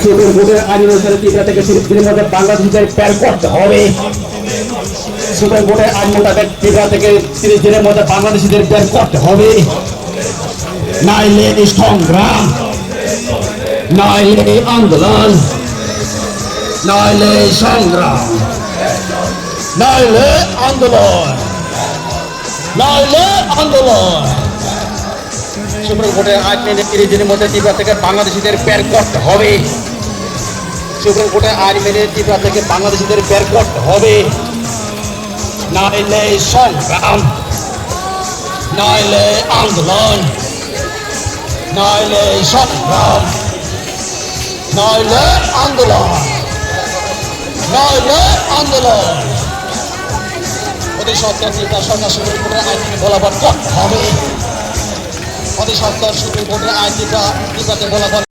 Supreme কোর্টের আইন অনুসারে ত্রিপুরা থেকে 30 দিনের মধ্যে বাংলাদেশিদের বের করতে হবে। সুপ্রিম কোর্টের আইন মোতাবেক ত্রিপুরা থেকে 30 দিনের মধ্যে বাংলাদেশিদের বের করতে হবে, নাইলে সংগ্রাম, নাইলে আন্দোলন, নাইলে সংগ্রাম, নাইলে আন্দোলন, নাইলে আন্দোলন। সুপ্রিম কোর্টের আইন মেনে 30 দিনের মধ্যে ত্রিপুরা থেকে বাংলাদেশিদের বের করতে হবে। সুপ্রিম কোর্টের আইন মেনে ত্রিপুরা থেকে বাংলাদেশিদের বের করতে হবে, নাইলে সংগ্রাম, নাইলে আন্দোলন, নাইলে সংগ্রাম, নাইলে আন্দোলন, নাইলে আন্দোলন। অতি সত্তর ত্রিপুরা সরকার সুপ্রিম কোর্টের আইন মেনে বলবৎ করতে হবে। অতি সত্তর সুপ্রিম কোর্টের আইন ত্রিপুরাতে বলবৎ